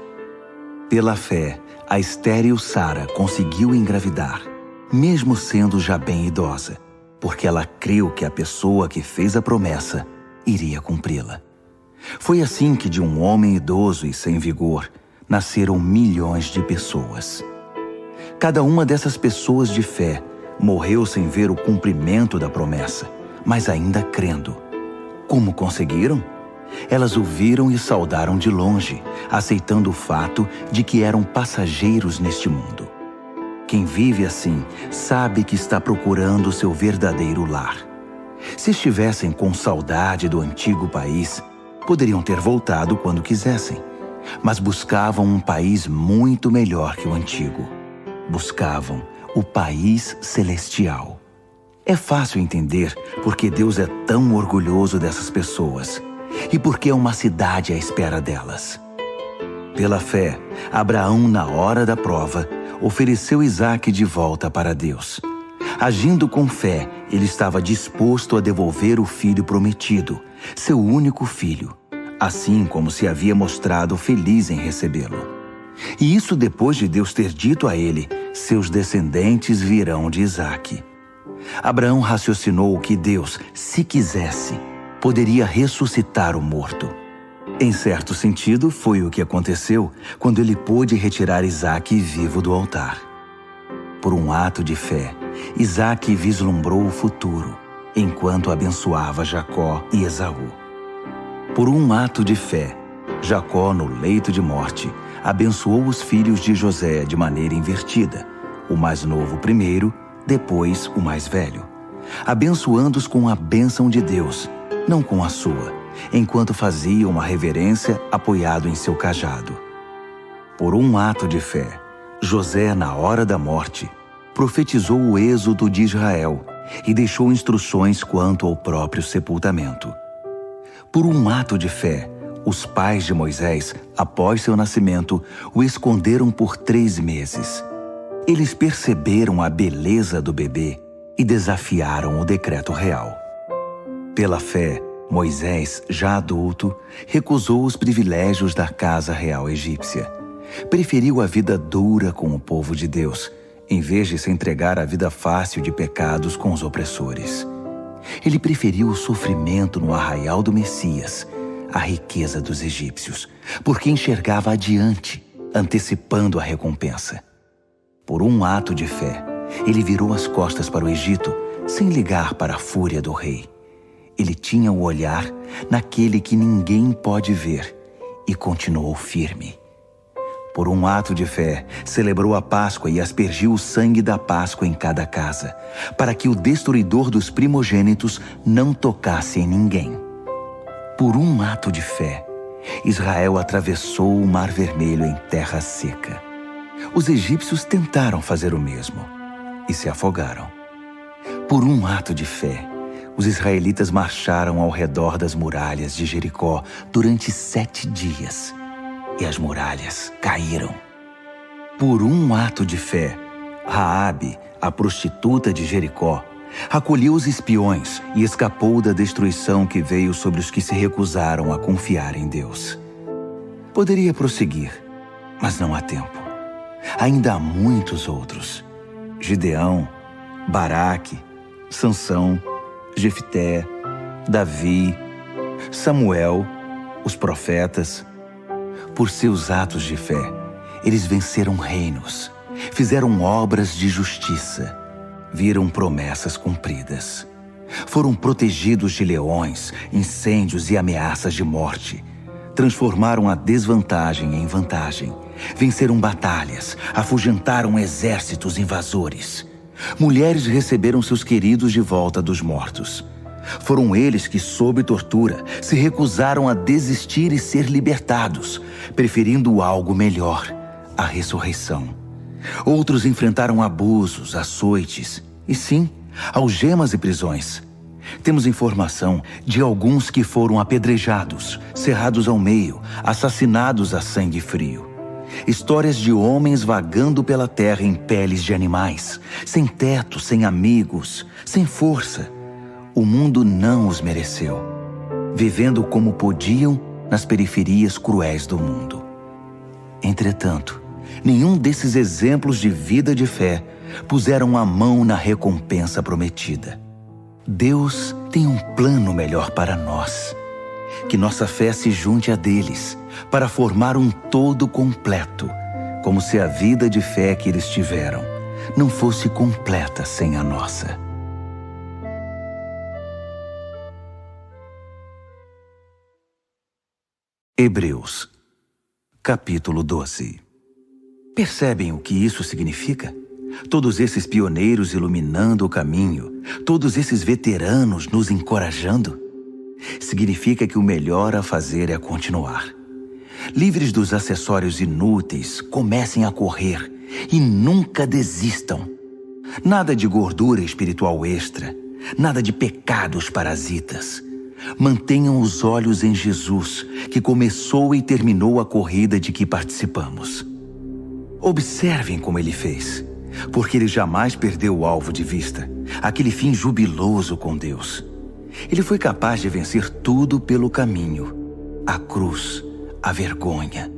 Pela fé, a estéril Sara conseguiu engravidar, mesmo sendo já bem idosa, porque ela creu que a pessoa que fez a promessa iria cumpri-la. Foi assim que de um homem idoso e sem vigor, nasceram milhões de pessoas. Cada uma dessas pessoas de fé morreu sem ver o cumprimento da promessa, mas ainda crendo. Como conseguiram? Elas o viram e saudaram de longe, aceitando o fato de que eram passageiros neste mundo. Quem vive assim sabe que está procurando seu verdadeiro lar. Se estivessem com saudade do antigo país, poderiam ter voltado quando quisessem, mas buscavam um país muito melhor que o antigo. Buscavam o país celestial. É fácil entender porque Deus é tão orgulhoso dessas pessoas e porque é uma cidade à espera delas. Pela fé, Abraão, na hora da prova, ofereceu Isaac de volta para Deus. Agindo com fé, ele estava disposto a devolver o filho prometido, seu único filho, assim como se havia mostrado feliz em recebê-lo. E isso depois de Deus ter dito a ele: seus descendentes virão de Isaac. Abraão raciocinou que Deus, se quisesse, poderia ressuscitar o morto. Em certo sentido, foi o que aconteceu quando ele pôde retirar Isaque vivo do altar. Por um ato de fé, Isaque vislumbrou o futuro, enquanto abençoava Jacó e Esaú. Por um ato de fé, Jacó, no leito de morte, abençoou os filhos de José de maneira invertida, o mais novo primeiro, depois o mais velho, abençoando-os com a bênção de Deus, não com a sua, enquanto fazia uma reverência apoiado em seu cajado. Por um ato de fé, José, na hora da morte, profetizou o êxodo de Israel e deixou instruções quanto ao próprio sepultamento. Por um ato de fé, os pais de Moisés, após seu nascimento, o esconderam por 3 meses. Eles perceberam a beleza do bebê e desafiaram o decreto real. Pela fé, Moisés, já adulto, recusou os privilégios da casa real egípcia. Preferiu a vida dura com o povo de Deus, em vez de se entregar à vida fácil de pecados com os opressores. Ele preferiu o sofrimento no arraial do Messias, a riqueza dos egípcios, porque enxergava adiante, antecipando a recompensa. Por um ato de fé, ele virou as costas para o Egito, sem ligar para a fúria do rei. Ele tinha o olhar naquele que ninguém pode ver e continuou firme. Por um ato de fé, celebrou a Páscoa e aspergiu o sangue da Páscoa em cada casa, para que o destruidor dos primogênitos não tocasse em ninguém. Por um ato de fé, Israel atravessou o Mar Vermelho em terra seca. Os egípcios tentaram fazer o mesmo e se afogaram. Por um ato de fé, os israelitas marcharam ao redor das muralhas de Jericó durante 7 dias. E as muralhas caíram. Por um ato de fé, Raabe, a prostituta de Jericó, acolheu os espiões e escapou da destruição que veio sobre os que se recusaram a confiar em Deus. Poderia prosseguir, mas não há tempo. Ainda há muitos outros: Gideão, Baraque, Sansão, Jefté, Davi, Samuel, os profetas. Por seus atos de fé, eles venceram reinos, fizeram obras de justiça, viram promessas cumpridas. Foram protegidos de leões, incêndios e ameaças de morte. Transformaram a desvantagem em vantagem. Venceram batalhas, afugentaram exércitos invasores. Mulheres receberam seus queridos de volta dos mortos. Foram eles que, sob tortura, se recusaram a desistir e ser libertados, preferindo algo melhor, a ressurreição. Outros enfrentaram abusos, açoites e, sim, algemas e prisões. Temos informação de alguns que foram apedrejados, cerrados ao meio, assassinados a sangue frio. Histórias de homens vagando pela terra em peles de animais, sem teto, sem amigos, sem força. O mundo não os mereceu, vivendo como podiam nas periferias cruéis do mundo. Entretanto, nenhum desses exemplos de vida de fé puseram a mão na recompensa prometida. Deus tem um plano melhor para nós. Que nossa fé se junte a deles para formar um todo completo, como se a vida de fé que eles tiveram não fosse completa sem a nossa. Hebreus, capítulo 12. Percebem o que isso significa? Todos esses pioneiros iluminando o caminho, todos esses veteranos nos encorajando? Significa que o melhor a fazer é continuar. Livres dos acessórios inúteis, comecem a correr e nunca desistam. Nada de gordura espiritual extra, nada de pecados parasitas. Mantenham os olhos em Jesus, que começou e terminou a corrida de que participamos. Observem como ele fez, porque ele jamais perdeu o alvo de vista, aquele fim jubiloso com Deus. Ele foi capaz de vencer tudo pelo caminho, a cruz, a vergonha,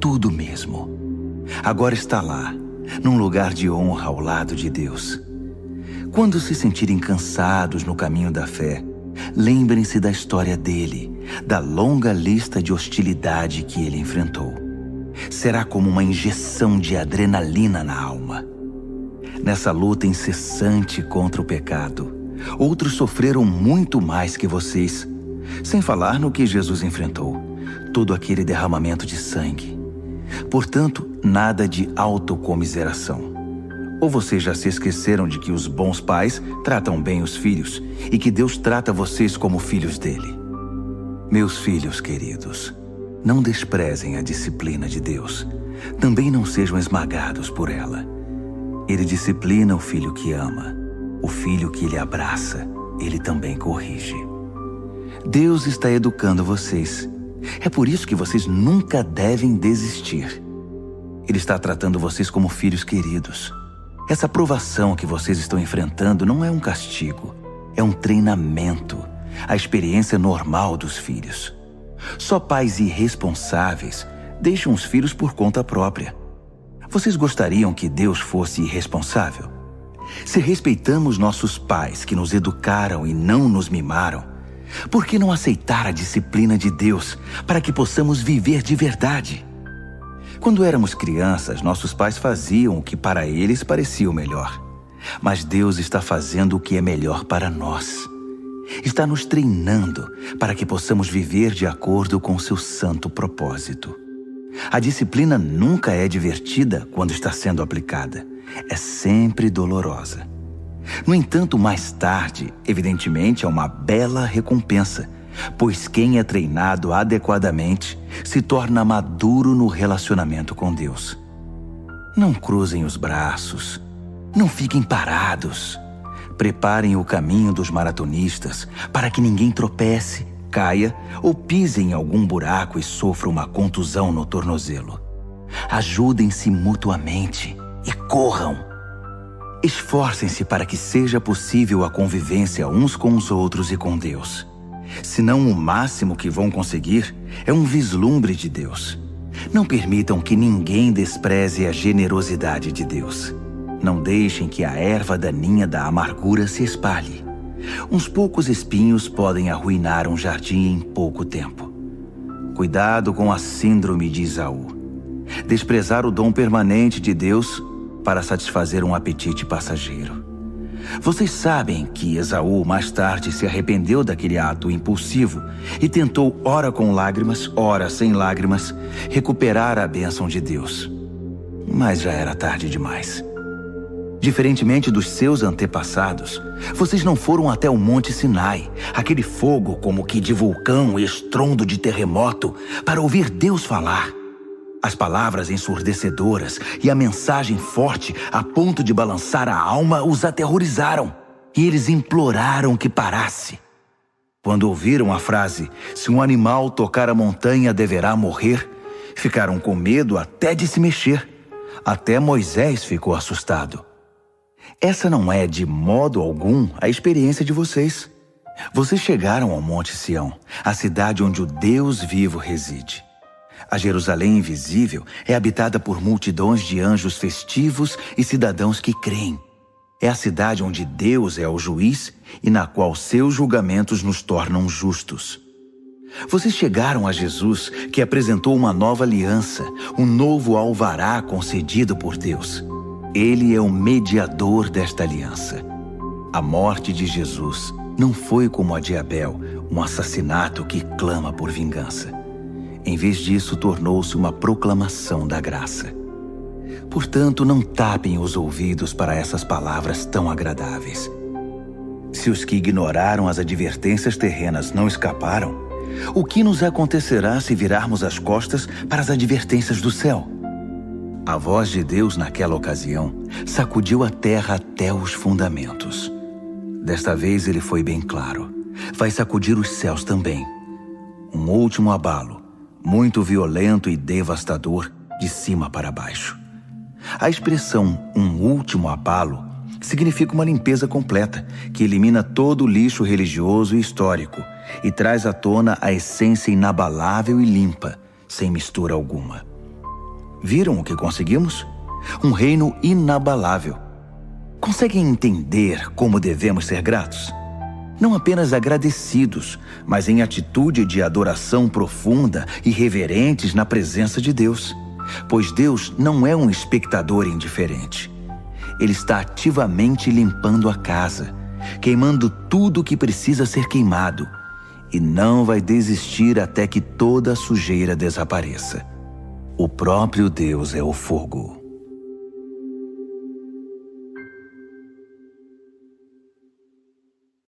tudo mesmo. Agora está lá, num lugar de honra ao lado de Deus. Quando se sentirem cansados no caminho da fé, Lembrem-se da história dele, da longa lista de hostilidade que ele enfrentou. Será como uma injeção de adrenalina na alma. Nessa luta incessante contra o pecado, outros sofreram muito mais que vocês, sem falar no que Jesus enfrentou, todo aquele derramamento de sangue. Portanto, nada de autocomiseração. Ou vocês já se esqueceram de que os bons pais tratam bem os filhos e que Deus trata vocês como filhos dele? Meus filhos queridos, não desprezem a disciplina de Deus. Também não sejam esmagados por ela. Ele disciplina o filho que ama. O filho que ele abraça, ele também corrige. Deus está educando vocês. É por isso que vocês nunca devem desistir. Ele está tratando vocês como filhos queridos. Essa provação que vocês estão enfrentando não é um castigo, é um treinamento, a experiência normal dos filhos. Só pais irresponsáveis deixam os filhos por conta própria. Vocês gostariam que Deus fosse irresponsável? Se respeitamos nossos pais que nos educaram e não nos mimaram, por que não aceitar a disciplina de Deus para que possamos viver de verdade? Quando éramos crianças, nossos pais faziam o que para eles parecia o melhor. Mas Deus está fazendo o que é melhor para nós. Está nos treinando para que possamos viver de acordo com seu santo propósito. A disciplina nunca é divertida quando está sendo aplicada. É sempre dolorosa. No entanto, mais tarde, evidentemente, é uma bela recompensa, pois quem é treinado adequadamente se torna maduro no relacionamento com Deus. Não cruzem os braços, não fiquem parados. Preparem o caminho dos maratonistas para que ninguém tropece, caia ou pise em algum buraco e sofra uma contusão no tornozelo. Ajudem-se mutuamente e corram. Esforcem-se para que seja possível a convivência uns com os outros e com Deus. Senão o máximo que vão conseguir é um vislumbre de Deus. Não permitam que ninguém despreze a generosidade de Deus. Não deixem que a erva daninha da amargura se espalhe. Uns poucos espinhos podem arruinar um jardim em pouco tempo. Cuidado com a síndrome de Esaú. Desprezar o dom permanente de Deus para satisfazer um apetite passageiro. Vocês sabem que Esaú mais tarde se arrependeu daquele ato impulsivo e tentou, ora com lágrimas, ora sem lágrimas, recuperar a bênção de Deus. Mas já era tarde demais. Diferentemente dos seus antepassados, vocês não foram até o Monte Sinai, aquele fogo como que de vulcão e estrondo de terremoto, para ouvir Deus falar. As palavras ensurdecedoras e a mensagem forte a ponto de balançar a alma os aterrorizaram, e eles imploraram que parasse. Quando ouviram a frase, se um animal tocar a montanha deverá morrer, ficaram com medo até de se mexer. Até Moisés ficou assustado. Essa não é de modo algum a experiência de vocês. Vocês chegaram ao Monte Sião, a cidade onde o Deus vivo reside. A Jerusalém invisível é habitada por multidões de anjos festivos e cidadãos que creem. É a cidade onde Deus é o juiz e na qual seus julgamentos nos tornam justos. Vocês chegaram a Jesus, que apresentou uma nova aliança, um novo alvará concedido por Deus. Ele é o mediador desta aliança. A morte de Jesus não foi como a de Abel, um assassinato que clama por vingança. Em vez disso, tornou-se uma proclamação da graça. Portanto, não tapem os ouvidos para essas palavras tão agradáveis. Se os que ignoraram as advertências terrenas não escaparam, o que nos acontecerá se virarmos as costas para as advertências do céu? A voz de Deus naquela ocasião sacudiu a terra até os fundamentos. Desta vez ele foi bem claro. Vai sacudir os céus também. Um último abalo, muito violento e devastador, de cima para baixo. A expressão "um último abalo" significa uma limpeza completa, que elimina todo o lixo religioso e histórico e traz à tona a essência inabalável e limpa, sem mistura alguma. Viram o que conseguimos? Um reino inabalável. Conseguem entender como devemos ser gratos? Não apenas agradecidos, mas em atitude de adoração profunda e reverentes na presença de Deus. Pois Deus não é um espectador indiferente. Ele está ativamente limpando a casa, queimando tudo o que precisa ser queimado, e não vai desistir até que toda a sujeira desapareça. O próprio Deus é o fogo.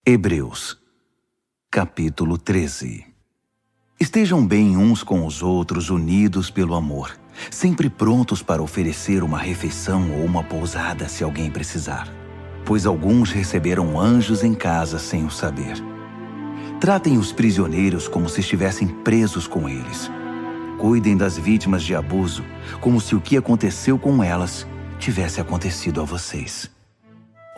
Hebreus, capítulo 13. Estejam bem uns com os outros, unidos pelo amor, sempre prontos para oferecer uma refeição ou uma pousada se alguém precisar, pois alguns receberam anjos em casa sem o saber. Tratem os prisioneiros como se estivessem presos com eles. Cuidem das vítimas de abuso como se o que aconteceu com elas tivesse acontecido a vocês.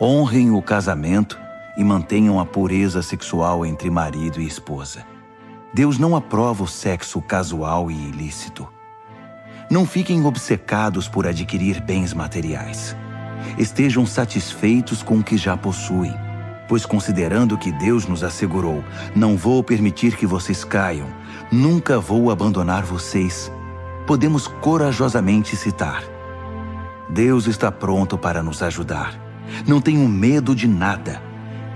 Honrem o casamento e mantenham a pureza sexual entre marido e esposa. Deus não aprova o sexo casual e ilícito. Não fiquem obcecados por adquirir bens materiais. Estejam satisfeitos com o que já possuem, pois considerando que Deus nos assegurou, não vou permitir que vocês caiam, nunca vou abandonar vocês, podemos corajosamente citar: Deus está pronto para nos ajudar. Não tenho medo de nada.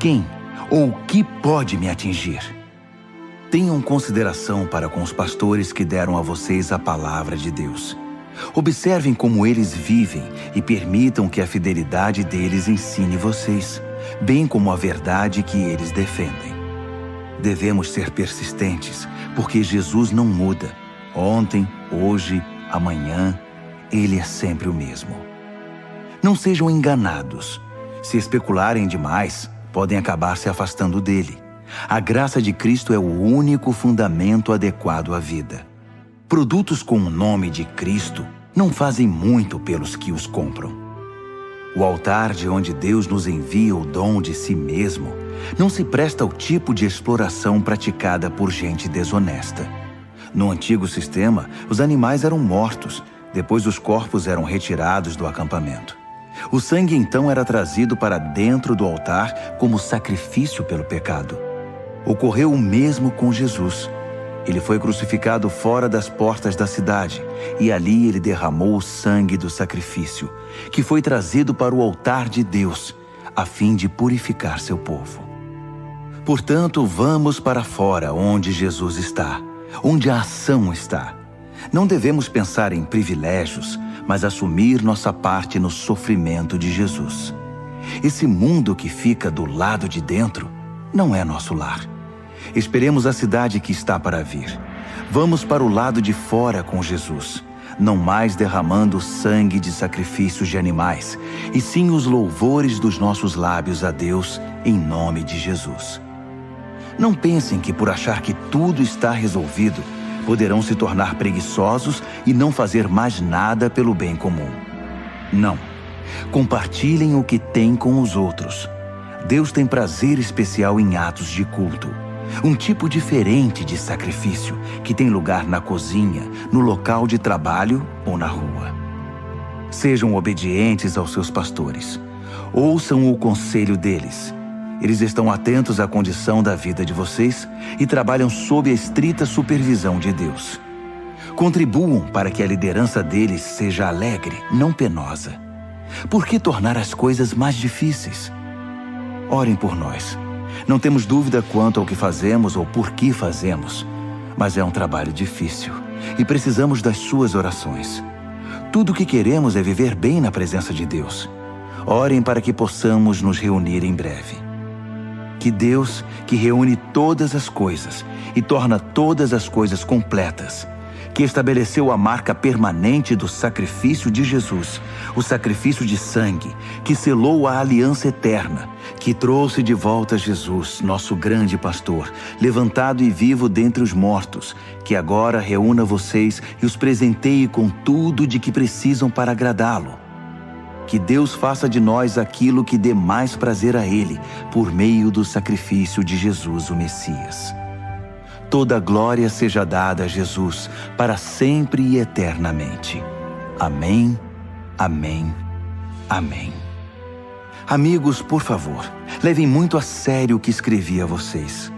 Quem ou o que pode me atingir? Tenham consideração para com os pastores que deram a vocês a palavra de Deus. Observem como eles vivem e permitam que a fidelidade deles ensine vocês, bem como a verdade que eles defendem. Devemos ser persistentes, porque Jesus não muda. Ontem, hoje, amanhã, Ele é sempre o mesmo. Não sejam enganados. Se especularem demais, podem acabar se afastando dele. A graça de Cristo é o único fundamento adequado à vida. Produtos com o nome de Cristo não fazem muito pelos que os compram. O altar de onde Deus nos envia o dom de si mesmo não se presta ao tipo de exploração praticada por gente desonesta. No antigo sistema, os animais eram mortos, depois os corpos eram retirados do acampamento. O sangue então era trazido para dentro do altar como sacrifício pelo pecado. Ocorreu o mesmo com Jesus. Ele foi crucificado fora das portas da cidade, e ali ele derramou o sangue do sacrifício, que foi trazido para o altar de Deus, a fim de purificar seu povo. Portanto, vamos para fora onde Jesus está, onde a ação está. Não devemos pensar em privilégios, mas assumir nossa parte no sofrimento de Jesus. Esse mundo que fica do lado de dentro não é nosso lar. Esperemos a cidade que está para vir. Vamos para o lado de fora com Jesus, não mais derramando sangue de sacrifícios de animais, e sim os louvores dos nossos lábios a Deus em nome de Jesus. Não pensem que por achar que tudo está resolvido, poderão se tornar preguiçosos e não fazer mais nada pelo bem comum. Não. Compartilhem o que têm com os outros. Deus tem prazer especial em atos de culto. Um tipo diferente de sacrifício que tem lugar na cozinha, no local de trabalho ou na rua. Sejam obedientes aos seus pastores. Ouçam o conselho deles. Eles estão atentos à condição da vida de vocês e trabalham sob a estrita supervisão de Deus. Contribuam para que a liderança deles seja alegre, não penosa. Por que tornar as coisas mais difíceis? Orem por nós. Não temos dúvida quanto ao que fazemos ou por que fazemos, mas é um trabalho difícil e precisamos das suas orações. Tudo o que queremos é viver bem na presença de Deus. Orem para que possamos nos reunir em breve. Que Deus, que reúne todas as coisas e torna todas as coisas completas, que estabeleceu a marca permanente do sacrifício de Jesus, o sacrifício de sangue, que selou a aliança eterna, que trouxe de volta Jesus, nosso grande pastor, levantado e vivo dentre os mortos, que agora reúna vocês e os presenteie com tudo de que precisam para agradá-lo. Que Deus faça de nós aquilo que dê mais prazer a Ele, por meio do sacrifício de Jesus, o Messias. Toda glória seja dada a Jesus, para sempre e eternamente. Amém, amém, amém. Amigos, por favor, levem muito a sério o que escrevi a vocês.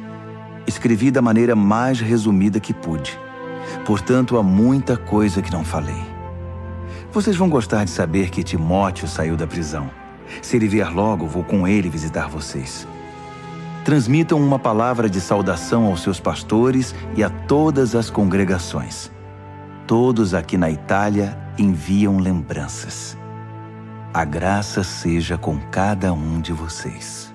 Escrevi da maneira mais resumida que pude. Portanto, há muita coisa que não falei. Vocês vão gostar de saber que Timóteo saiu da prisão. Se ele vier logo, vou com ele visitar vocês. Transmitam uma palavra de saudação aos seus pastores e a todas as congregações. Todos aqui na Itália enviam lembranças. A graça seja com cada um de vocês.